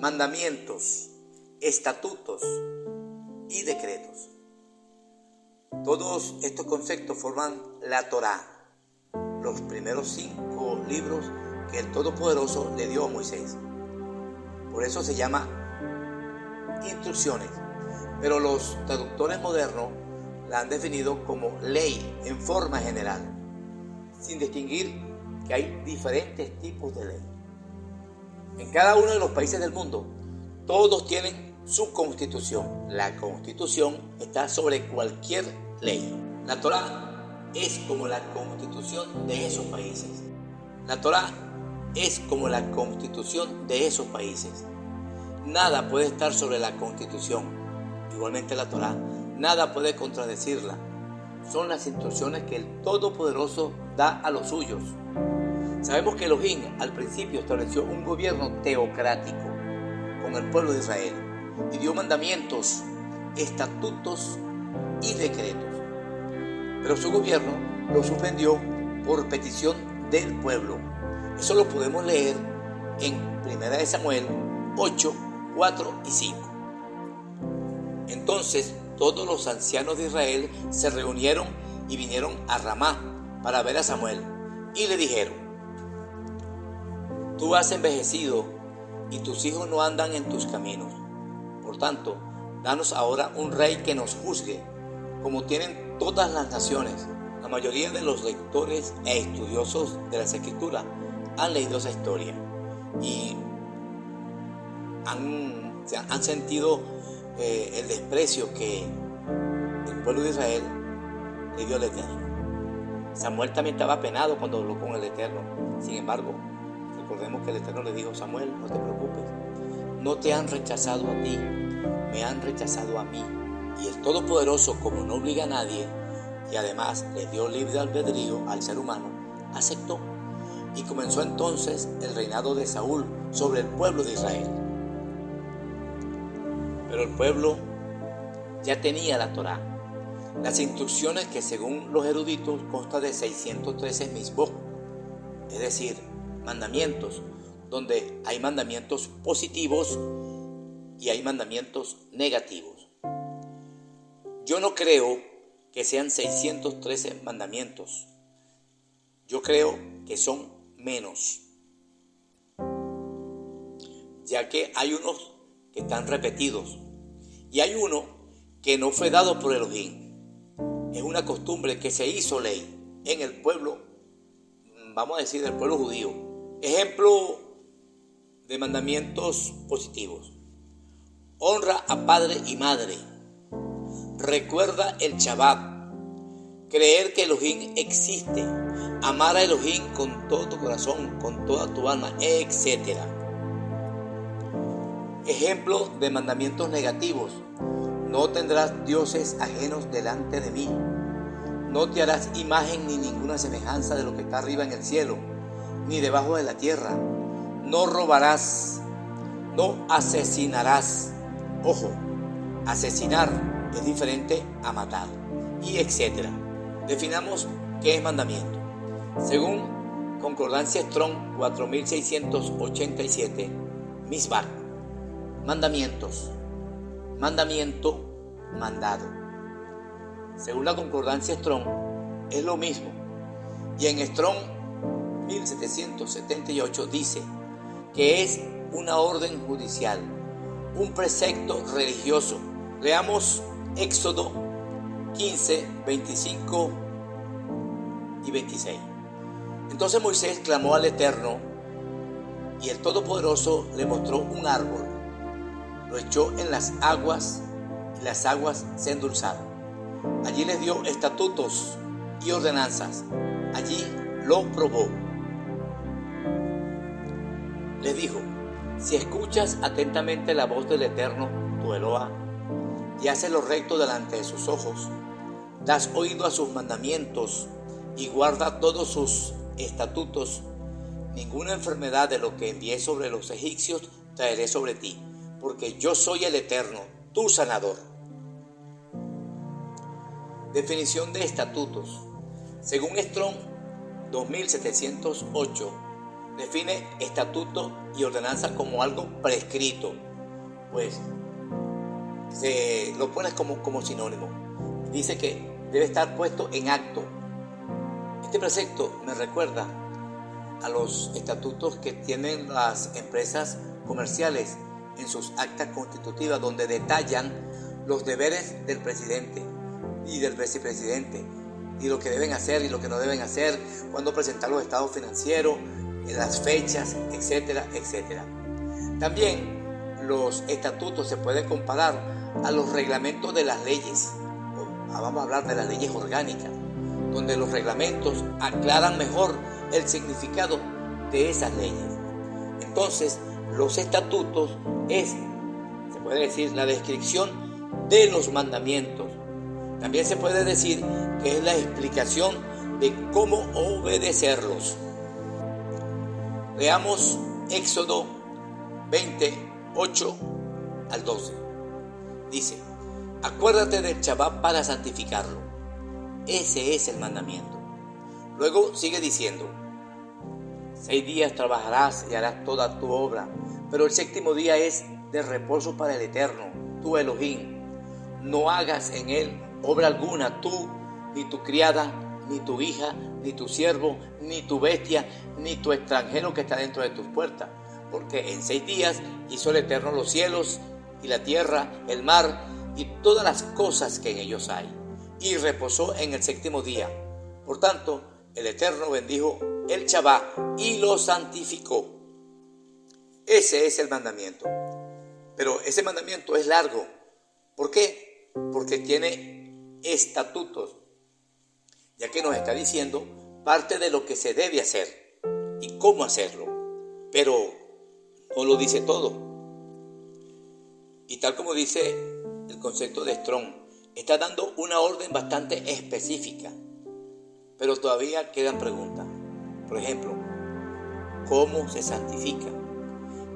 mandamientos, estatutos y decretos. Todos estos conceptos forman la Torá, los primeros 5 libros que el Todopoderoso le dio a Moisés. Por eso se llama instrucciones, pero los traductores modernos la han definido como ley en forma general, sin distinguir que hay diferentes tipos de ley. En cada uno de los países del mundo, todos tienen su constitución. La constitución está sobre cualquier ley. La Torá es como la constitución de esos países. La Torá es como la constitución de esos países. Nada puede estar sobre la constitución. Igualmente la Torá, nada puede contradecirla. Son las instrucciones que el Todopoderoso da a los suyos. Sabemos que Elohim al principio estableció un gobierno teocrático con el pueblo de Israel y dio mandamientos, estatutos y decretos. Pero su gobierno lo suspendió por petición del pueblo. Eso lo podemos leer en 1 Samuel 8, 4 y 5. Entonces todos los ancianos de Israel se reunieron y vinieron a Ramá para ver a Samuel y le dijeron: tú has envejecido y tus hijos no andan en tus caminos. Por tanto, danos ahora un rey que nos juzgue, como tienen todas las naciones. La mayoría de los lectores e estudiosos de las Escrituras han leído esa historia y han sentido el desprecio que el pueblo de Israel le dio al Eterno. Samuel también estaba apenado cuando habló con el Eterno. Sin embargo, recordemos que el Eterno le dijo: Samuel, no te preocupes, no te han rechazado a ti, me han rechazado a mí. Y el Todopoderoso, como no obliga a nadie y además le dio libre albedrío al ser humano, aceptó. Y comenzó entonces el reinado de Saúl sobre el pueblo de Israel. Pero el pueblo ya tenía la Torá, las instrucciones que según los eruditos consta de 613 misbot, es decir, mandamientos, donde hay mandamientos positivos y hay mandamientos negativos. Yo no creo que sean 613 mandamientos. Yo creo que son menos, ya que hay unos que están repetidos y hay uno que no fue dado por Elohim. Es una costumbre que se hizo ley en el pueblo, vamos a decir, del pueblo judío. Ejemplo de mandamientos positivos: honra a padre y madre, recuerda el Shabbat, creer que Elohim existe, amar a Elohim con todo tu corazón, con toda tu alma, etc. Ejemplo de mandamientos negativos: no tendrás dioses ajenos delante de mí, no te harás imagen ni ninguna semejanza de lo que está arriba en el cielo, ni debajo de la tierra, no robarás, no asesinarás. Ojo, asesinar es diferente a matar, y etc. Definamos qué es mandamiento. Según Concordancia Strong 4687, misbah, mandamientos, mandamiento, mandado. Según la Concordancia Strong es lo mismo, y en Strong 1778 dice que es una orden judicial, un precepto religioso. Leamos Éxodo 15, 25 y 26. Entonces Moisés clamó al Eterno y el Todopoderoso le mostró un árbol. Lo echó en las aguas y las aguas se endulzaron. Allí les dio estatutos y ordenanzas. Allí lo probó. Les dijo: si escuchas atentamente la voz del Eterno, tu Eloa, y haces lo recto delante de sus ojos, das oído a sus mandamientos y guarda todos sus estatutos, ninguna enfermedad de lo que envié sobre los egipcios traeré sobre ti, porque yo soy el Eterno, tu sanador. Definición de estatutos. Según Strong 2708, define estatuto y ordenanza como algo prescrito, pues se lo pones como sinónimo. Dice que debe estar puesto en acto. Este precepto me recuerda a los estatutos que tienen las empresas comerciales en sus actas constitutivas, donde detallan los deberes del presidente y del vicepresidente, y lo que deben hacer y lo que no deben hacer, cuándo presentar los estados financieros, las fechas, etcétera, etcétera. También los estatutos se pueden comparar a los reglamentos de las leyes. Vamos a hablar de las leyes orgánicas, donde los reglamentos aclaran mejor el significado de esas leyes. Entonces, los estatutos se puede decir, la descripción de los mandamientos. También se puede decir que es la explicación de cómo obedecerlos. Leamos Éxodo 28 al 12. Dice: acuérdate del Shabbat para santificarlo. Ese es el mandamiento. Luego sigue diciendo: 6 días trabajarás y harás toda tu obra, pero el séptimo día es de reposo para el Eterno, tu Elohim. No hagas en él obra alguna, tú, ni tu criada, ni tu hija, ni tu siervo, ni tu bestia, ni tu extranjero que está dentro de tus puertas. Porque en 6 días hizo el Eterno los cielos y la tierra, el mar y todas las cosas que en ellos hay, y reposó en el séptimo día. Por tanto, el Eterno bendijo el Shabbat y lo santificó. Ese es el mandamiento. Pero ese mandamiento es largo. ¿Por qué? Porque tiene estatutos, ya que nos está diciendo parte de lo que se debe hacer y cómo hacerlo, pero no lo dice todo. Y tal como dice el concepto de Strong, está dando una orden bastante específica, pero todavía quedan preguntas. Por ejemplo, ¿cómo se santifica?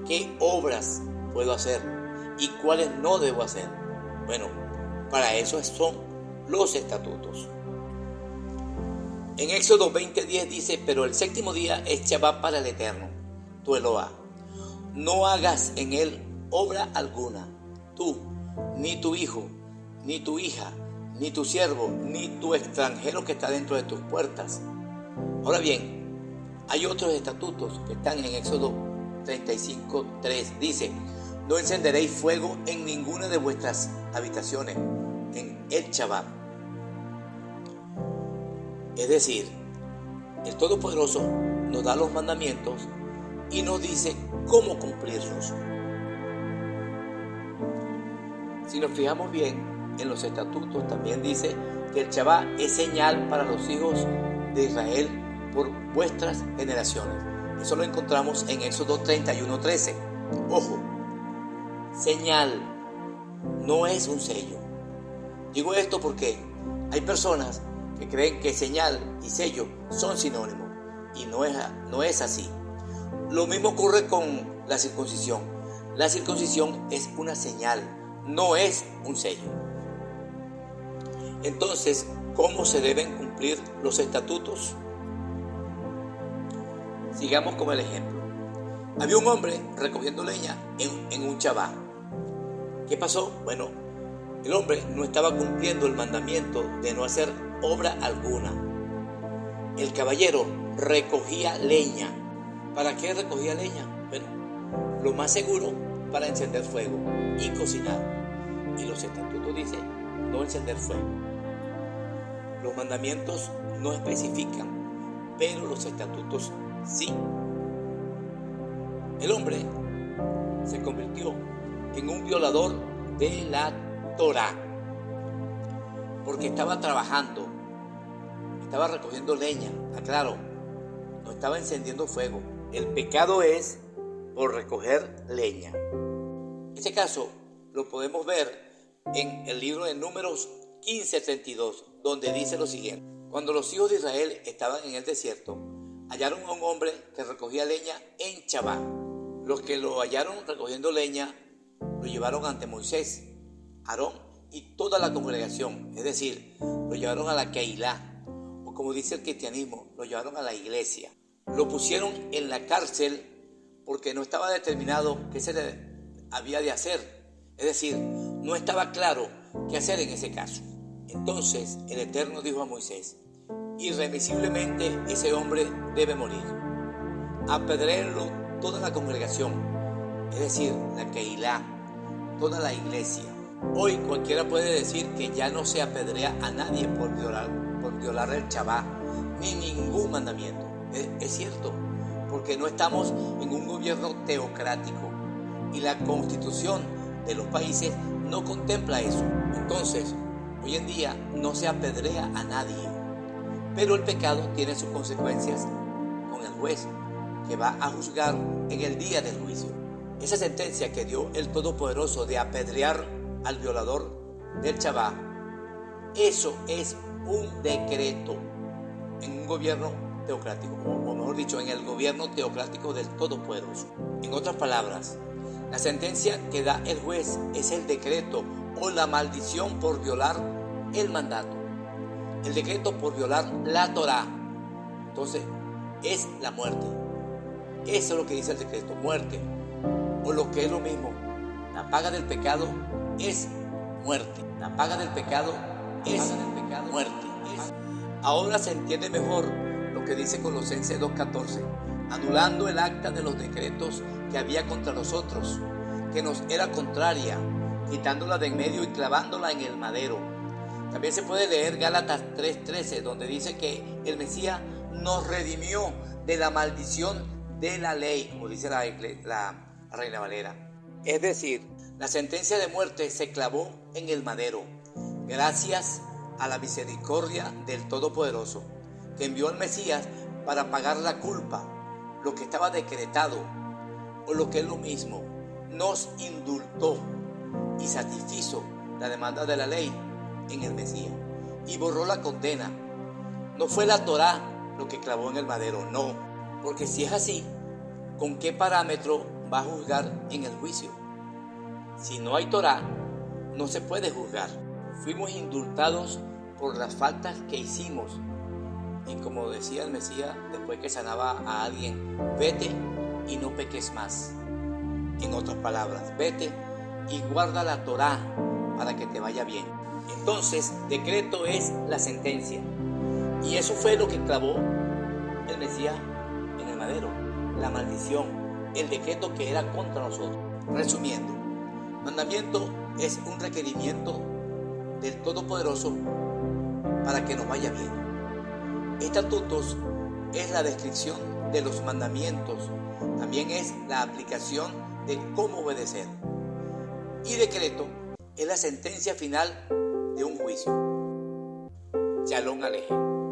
¿Qué obras puedo hacer y cuáles no debo hacer? Bueno, para eso son los estatutos. En Éxodo 20:10 dice: pero el séptimo día es Shabbat para el Eterno, tu Eloah. No hagas en él obra alguna, tú, ni tu hijo, ni tu hija, ni tu siervo, ni tu extranjero que está dentro de tus puertas. Ahora bien, hay otros estatutos que están en Éxodo 35:3. Dice: no encenderéis fuego en ninguna de vuestras habitaciones en el Shabbat. Es decir, el Todopoderoso nos da los mandamientos y nos dice cómo cumplirlos. Si nos fijamos bien en los estatutos, también dice que el Shabbat es señal para los hijos de Israel por vuestras generaciones. Eso lo encontramos en Éxodo 31:13. Ojo, señal no es un sello. Digo esto porque hay personas que creen que señal y sello son sinónimos, y no es así. Lo mismo ocurre con la circuncisión. La circuncisión es una señal, no es un sello. Entonces, ¿cómo se deben cumplir los estatutos? Sigamos con el ejemplo. Había un hombre recogiendo leña en un Shabbat. ¿Qué pasó? Bueno, el hombre no estaba cumpliendo el mandamiento de no hacer obra alguna. El caballero recogía leña. ¿Para qué recogía leña? Bueno, lo más seguro, para encender fuego y cocinar. Y los estatutos dicen no encender fuego. Los mandamientos no especifican, pero los estatutos sí. El hombre se convirtió en un violador de la Torá, porque estaba trabajando, estaba recogiendo leña, aclaro, no estaba encendiendo fuego. El pecado es por recoger leña. Este caso lo podemos ver en el libro de Números 15:32, donde dice lo siguiente: cuando los hijos de Israel estaban en el desierto, hallaron a un hombre que recogía leña en Shabbat. Los que lo hallaron recogiendo leña lo llevaron ante Moisés, Aarón y toda la congregación, es decir, lo llevaron a la Keilah, o como dice el cristianismo, lo llevaron a la iglesia. Lo pusieron en la cárcel porque no estaba determinado qué se le había de hacer. Es decir, no estaba claro qué hacer en ese caso. Entonces el Eterno dijo a Moisés: irremisiblemente ese hombre debe morir. Apedréenlo toda la congregación, es decir, la Keilah, toda la iglesia. Hoy cualquiera puede decir que ya no se apedrea a nadie por violar el Shabbat ni ningún mandamiento. Es cierto, porque no estamos en un gobierno teocrático y la constitución de los países no contempla eso. Entonces, hoy en día no se apedrea a nadie, pero el pecado tiene sus consecuencias con el juez que va a juzgar en el día del juicio. Esa sentencia que dio el Todopoderoso de apedrear al violador del Shabbat, eso es un decreto en un gobierno teocrático, o mejor dicho, en el gobierno teocrático del Todopoderoso. En otras palabras, la sentencia que da el juez es el decreto o la maldición por violar el mandato. El decreto por violar la Torá. Entonces, es la muerte. Eso es lo que dice el decreto, muerte. O lo que es lo mismo, la paga del pecado es muerte. La paga del pecado es muerte. Ahora se entiende mejor lo que dice Colosenses 2:14, anulando el acta de los decretos que había contra nosotros, que nos era contraria, quitándola de en medio y clavándola en el madero. También se puede leer Gálatas 3:13, donde dice que el Mesías nos redimió de la maldición de la ley, como dice la Reina Valera. Es decir, la sentencia de muerte se clavó en el madero, gracias a la misericordia del Todopoderoso, que envió al Mesías para pagar la culpa, lo que estaba decretado, o lo que es lo mismo, nos indultó y satisfizo la demanda de la ley en el Mesías y borró la condena. No fue la Torá lo que clavó en el madero, no, porque si es así, ¿con qué parámetro va a juzgar en el juicio? Si no hay Torá, no se puede juzgar. Fuimos indultados por las faltas que hicimos. Y como decía el Mesías después que sanaba a alguien, vete y no peques más. En otras palabras, vete y guarda la Torá para que te vaya bien. Entonces, decreto es la sentencia. Y eso fue lo que clavó el Mesías en el madero, la maldición, el decreto que era contra nosotros. Resumiendo, mandamiento es un requerimiento del Todopoderoso para que nos vaya bien. Estatutos es la descripción de los mandamientos, también es la aplicación de cómo obedecer. Y decreto es la sentencia final de un juicio. Shalom Alejem.